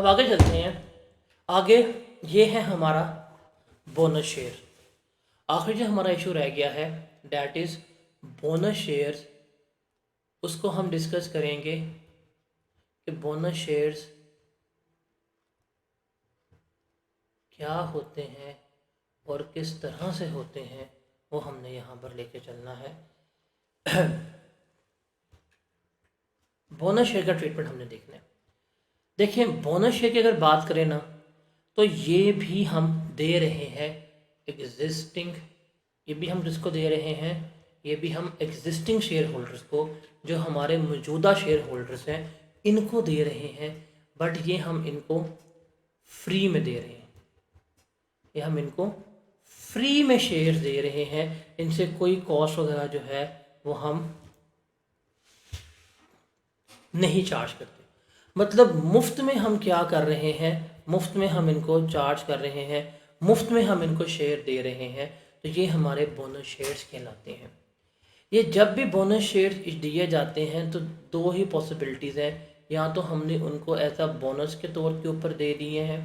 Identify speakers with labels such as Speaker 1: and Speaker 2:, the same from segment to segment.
Speaker 1: अब आगे चलते हैं। आगे ये है हमारा बोनस शेयर। आखिर जो हमारा इशू रह गया है डैट इज़ बोनस शेयर्स, उसको हम डिस्कस करेंगे कि बोनस शेयर्स क्या होते हैं और किस तरह से होते हैं, वो हमने यहाँ पर लेके चलना है। बोनस शेयर का ट्रीटमेंट हमने देखना है। देखिए, बोनस शेयर की अगर बात करें ना, तो ये भी हम दे रहे हैं एग्जिस्टिंग, ये भी हम किसको दे रहे हैं, ये भी हम एग्जिस्टिंग शेयर होल्डर्स को, जो हमारे मौजूदा शेयर होल्डर्स हैं, इनको दे रहे हैं। बट ये हम इनको फ्री में दे रहे हैं, ये हम इनको फ्री में शेयर दे रहे हैं। इनसे कोई कॉस्ट वगैरह जो है वो हम नहीं चार्ज करते। मतलब मुफ्त में हम क्या कर रहे हैं, मुफ्त में हम इनको चार्ज कर रहे हैं, मुफ्त में हम इनको शेयर दे रहे हैं। तो ये हमारे बोनस शेयर्स कहलाते हैं। ये जब भी बोनस शेयर दिए जाते हैं तो दो ही पॉसिबिलिटीज़ हैं, या तो हमने उनको ऐसा बोनस के तौर के ऊपर दे दिए हैं,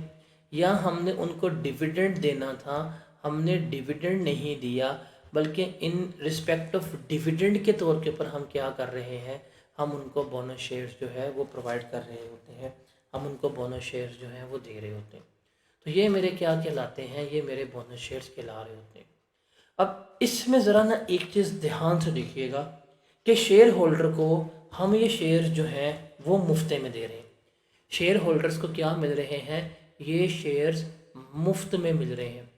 Speaker 1: या हमने उनको डिविडेंड देना था, हमने डिविडेंड नहीं दिया, बल्कि इन रिस्पेक्ट ऑफ डिविडेंड के तौर के ऊपर हम क्या कर रहे हैं, हम उनको बोनस शेयर्स जो है वो प्रोवाइड कर रहे होते हैं, हम उनको बोनस शेयर्स जो हैं वो दे रहे होते हैं। तो ये मेरे क्या कहलाते हैं, ये मेरे बोनस शेयर्स कहला रहे होते हैं। अब इसमें ज़रा ना एक चीज़ ध्यान से देखिएगा कि शेयर होल्डर को हम ये शेयर जो हैं वो मुफ्त में दे रहे हैं। शेयर होल्डर्स को क्या मिल रहे हैं, ये शेयर्स मुफ्त में मिल रहे हैं।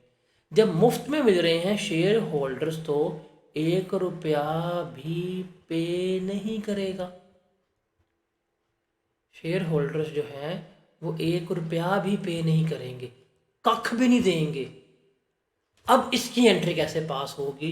Speaker 1: जब मुफ्त में मिल रहे हैं, शेयर होल्डर्स तो 1 रुपया भी पे नहीं करेगा। शेयर होल्डर्स जो हैं वो 1 रुपया भी पे नहीं करेंगे, कख भी नहीं देंगे। अब इसकी एंट्री कैसे पास होगी,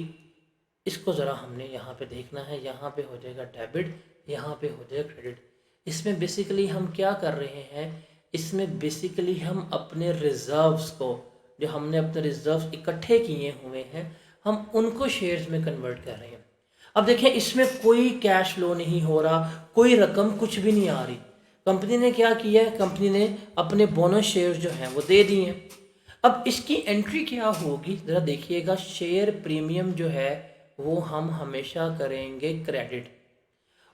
Speaker 1: इसको ज़रा हमने यहाँ पे देखना है। यहाँ पे हो जाएगा डेबिट, यहाँ पे हो जाएगा क्रेडिट। इसमें बेसिकली हम क्या कर रहे हैं, इसमें बेसिकली हम अपने रिजर्व्स को, जो हमने अपने रिजर्व्स इकट्ठे किए हुए हैं, हम उनको शेयर्स में कन्वर्ट कर रहे हैं। अब देखें, इसमें कोई कैश फ्लो नहीं हो रहा, कोई रकम कुछ भी नहीं आ रही। कंपनी ने क्या किया है, कंपनी ने अपने बोनस शेयर्स जो हैं वो दे दिए हैं। अब इसकी एंट्री क्या होगी ज़रा देखिएगा। शेयर प्रीमियम जो है वो हम हमेशा करेंगे क्रेडिट,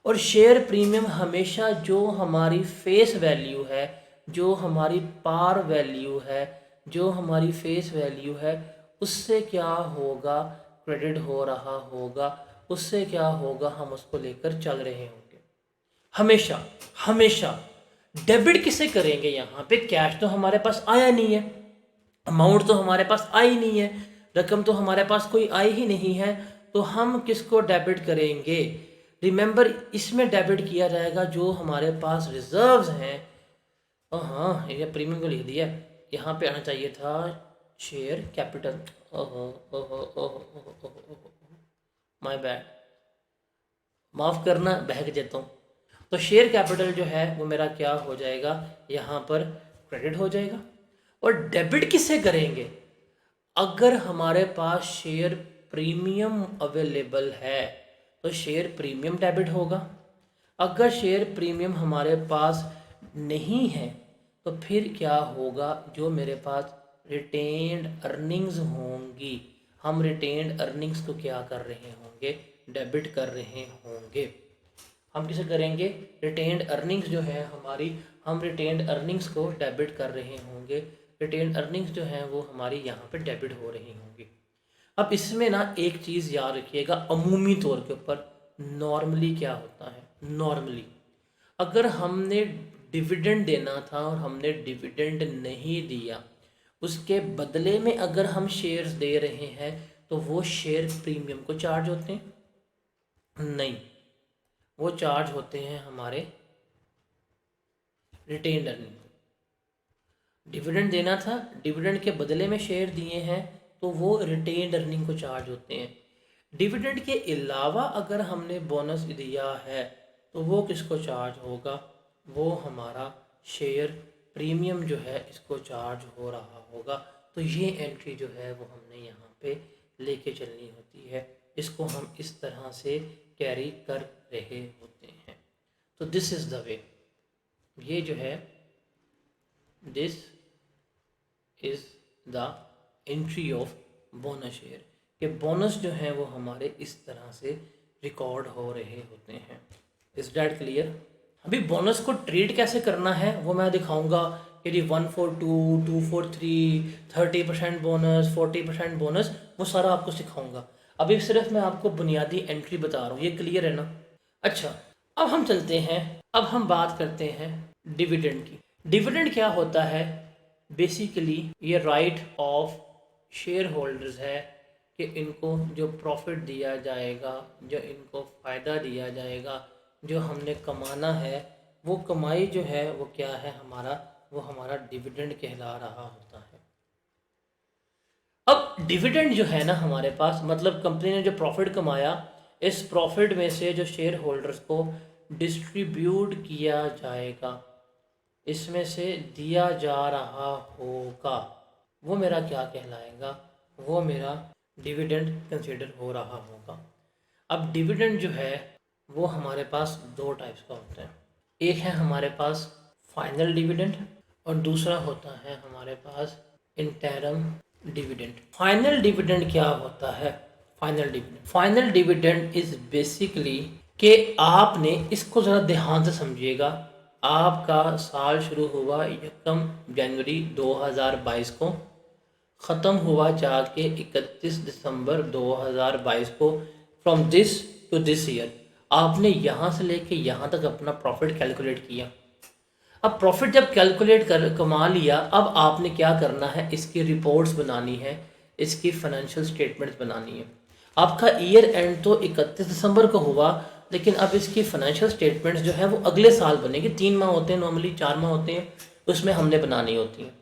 Speaker 1: और शेयर प्रीमियम हमेशा जो हमारी फेस वैल्यू है, जो हमारी पार वैल्यू है, जो हमारी फेस वैल्यू है, उससे क्या होगा, क्रेडिट हो रहा होगा। उससे क्या होगा, हम उसको लेकर चल रहे होंगे हमेशा हमेशा। डेबिट किसे करेंगे, यहाँ पे कैश तो हमारे पास आया नहीं है, अमाउंट तो हमारे पास आई नहीं है, रकम तो हमारे पास कोई आई ही नहीं है। तो हम किसको डेबिट करेंगे, रिमेंबर, इसमें डेबिट किया जाएगा जो हमारे पास रिजर्व्स हैं। हाँ, ये प्रीमियम को लिख दिया, यहाँ पे आना चाहिए था शेयर कैपिटल। ओहो ओहो ओहो ओहो, माय बैड, माफ़ करना, बहक देता हूँ। तो शेयर कैपिटल जो है वो मेरा क्या हो जाएगा, यहाँ पर क्रेडिट हो जाएगा। और डेबिट किससे करेंगे, अगर हमारे पास शेयर प्रीमियम अवेलेबल है तो शेयर प्रीमियम डेबिट होगा। अगर शेयर प्रीमियम हमारे पास नहीं है तो फिर क्या होगा, जो मेरे पास रिटेन्ड अर्निंग्स होंगी, हम रिटेन्ड अर्निंग्स को क्या कर रहे होंगे, डेबिट कर रहे होंगे। हम किसे करेंगे, रिटेन्ड अर्निंग्स जो है हमारी, हम रिटेन्ड अर्निंग्स को डेबिट कर रहे होंगे। रिटेन्ड अर्निंग्स जो हैं वो हमारी यहाँ पे डेबिट हो रही होंगी। अब इसमें ना एक चीज़ याद रखिएगा, अमूमी तौर के ऊपर नॉर्मली क्या होता है, नॉर्मली अगर हमने डिविडेंड देना था और हमने डिविडेंड नहीं दिया, उसके बदले में अगर हम शेयर्स दे रहे हैं, तो वो शेयर प्रीमियम को चार्ज होते हैं? नहीं, वो चार्ज होते हैं हमारे रिटेन्ड अर्निंग। डिविडेंड देना था, डिविडेंड के बदले में शेयर दिए हैं, तो वो रिटेन्ड अर्निंग को चार्ज होते हैं। डिविडेंड के अलावा अगर हमने बोनस दिया है तो वो किसको चार्ज होगा, वो हमारा शेयर प्रीमियम जो है इसको चार्ज हो रहा होगा। तो ये एंट्री जो है वो हमने यहाँ पे लेके चलनी होती है, इसको हम इस तरह से कैरी कर रहे होते हैं। तो दिस इज़ द वे, ये जो है this is the entry of bonus share, कि बोनस जो है वो हमारे इस तरह से रिकॉर्ड हो रहे होते हैं। Is that clear? अभी बोनस को ट्रीट कैसे करना है वो मैं दिखाऊंगा कि जी 142, 243, 30% बोनस, 40% बोनस, वो सारा आपको सिखाऊंगा। अभी सिर्फ मैं आपको बुनियादी एंट्री बता रहा हूँ, ये क्लियर है ना? अच्छा, अब हम चलते हैं, अब हम बात करते हैं डिविडेंड की। डिविडेंड क्या होता है? बेसिकली ये राइट ऑफ शेयर होल्डर्स है कि इनको जो प्रॉफिट दिया जाएगा, जो इनको फ़ायदा दिया जाएगा, जो हमने कमाना है, वो कमाई जो है वो क्या है हमारा, वो हमारा डिविडेंड कहला रहा होता है। अब डिविडेंड जो है ना हमारे पास, मतलब कंपनी ने जो प्रॉफिट कमाया, इस प्रॉफिट में से जो शेयर होल्डर्स को डिस्ट्रीब्यूट किया जाएगा, इसमें से दिया जा रहा होगा, वो मेरा क्या कहलाएगा? वो मेरा डिविडेंड कंसीडर हो रहा होगा। अब डिविडेंड जो है वो हमारे पास दो टाइप्स का होता है। एक है हमारे पास फाइनल डिविडेंड और दूसरा होता है हमारे पास इंटरम डिविडेंड। फाइनल डिविडेंड क्या होता है? फाइनल डिविडेंड इज बेसिकली कि आपने, इसको ज़रा ध्यान से समझिएगा, आपका साल शुरू हुआ 1 जनवरी 2022 को, ख़त्म हुआ जाके 31 दिसंबर 2022 को। From this to this year आपने यहाँ से लेके यहाँ तक अपना प्रॉफिट कैलकुलेट किया। अब प्रॉफिट जब कैलकुलेट कर कमा लिया, अब आपने क्या करना है? इसकी रिपोर्ट्स बनानी है, इसकी फाइनेंशियल स्टेटमेंट्स बनानी है। आपका ईयर एंड तो 31 दिसंबर को हुआ, लेकिन अब इसकी फाइनेंशियल स्टेटमेंट्स जो है वो अगले साल बनेगी। 3 माह होते हैं नॉर्मली, 4 माह होते हैं, उसमें हमने बनानी होती हैं।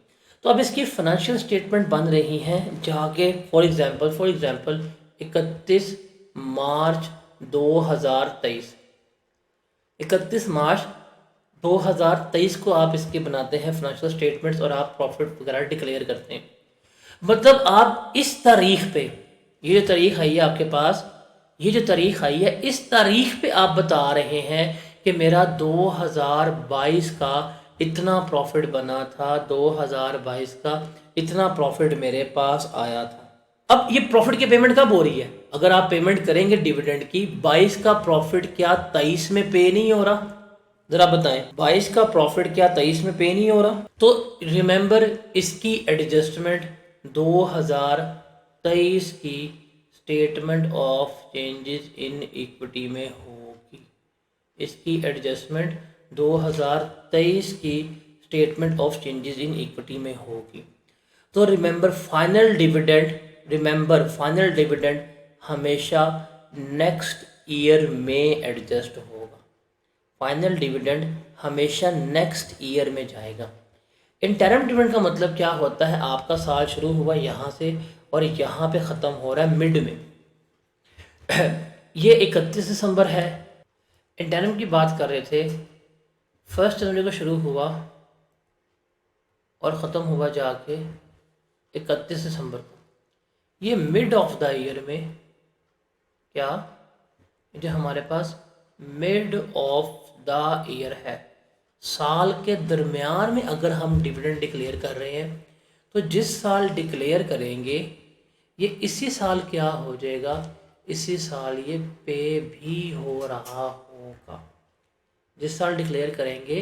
Speaker 1: तो अब इसकी फाइनेंशियल स्टेटमेंट बन रही हैं जाके, फॉर एग्जांपल 31 मार्च 2023, 31 मार्च 2023 को आप इसके बनाते हैं फाइनेंशियल स्टेटमेंट्स और आप प्रॉफिट वगैरह डिक्लेयर करते हैं। मतलब आप इस तारीख पे, ये जो तारीख आई है आपके पास, ये जो तारीख आई है, इस तारीख पे आप बता रहे हैं कि मेरा 2022 का इतना प्रॉफिट बना था, 2022 का इतना प्रॉफिट मेरे पास आया था। अब ये प्रॉफिट की पेमेंट कब हो रही है? अगर आप पेमेंट करेंगे डिविडेंड की, 22 का प्रॉफिट क्या 23 में पे नहीं हो रहा? जरा बताएं, 22 का प्रॉफिट क्या 23 में पे नहीं हो रहा? तो रिमेंबर, इसकी एडजस्टमेंट 2023 की statement of changes in equity में होगी। इसकी एडजस्टमेंट 2023 की statement of changes in equity में होगी। तो रिमेंबर फाइनल डिविडेंड हमेशा नेक्स्ट ईयर में एडजस्ट होगा। फाइनल डिविडेंड हमेशा नेक्स्ट ईयर में जाएगा। इंटरम डिविडेंड का मतलब क्या होता है? आपका साल शुरू हुआ यहाँ से और यहाँ पे ख़त्म हो रहा है मिड में। ये 31 दिसंबर है, इंटरम की बात कर रहे थे, 1 जनवरी को शुरू हुआ और ख़त्म हुआ जाके 31 दिसंबर को। ये मिड ऑफ द ईयर में, क्या जो हमारे पास मिड ऑफ द ईयर है, साल के दरमियान में अगर हम डिविडेंड डिक्लेयर कर रहे हैं, तो जिस साल डिक्लेयर करेंगे ये इसी साल क्या हो जाएगा? इसी साल ये पे भी हो रहा होगा। जिस साल डिक्लेयर करेंगे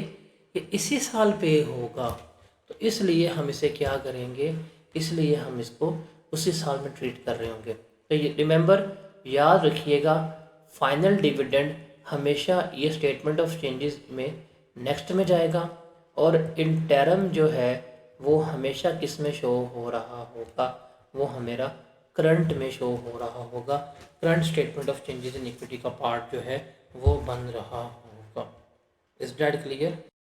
Speaker 1: ये इसी साल पे होगा, तो इसलिए हम इसे क्या करेंगे? इसलिए हम इसको उसी साल में ट्रीट कर रहे होंगे। तो ये रिमेंबर, याद रखिएगा, फाइनल डिविडेंड हमेशा ये स्टेटमेंट ऑफ चेंजेस में नेक्स्ट में जाएगा और इंटरम जो है वो हमेशा किस में शो हो रहा होगा? वो हमेरा करंट में शो हो रहा होगा। Current statement of changes in equity का पार्ट जो है वो बन रहा होगा। Is that clear?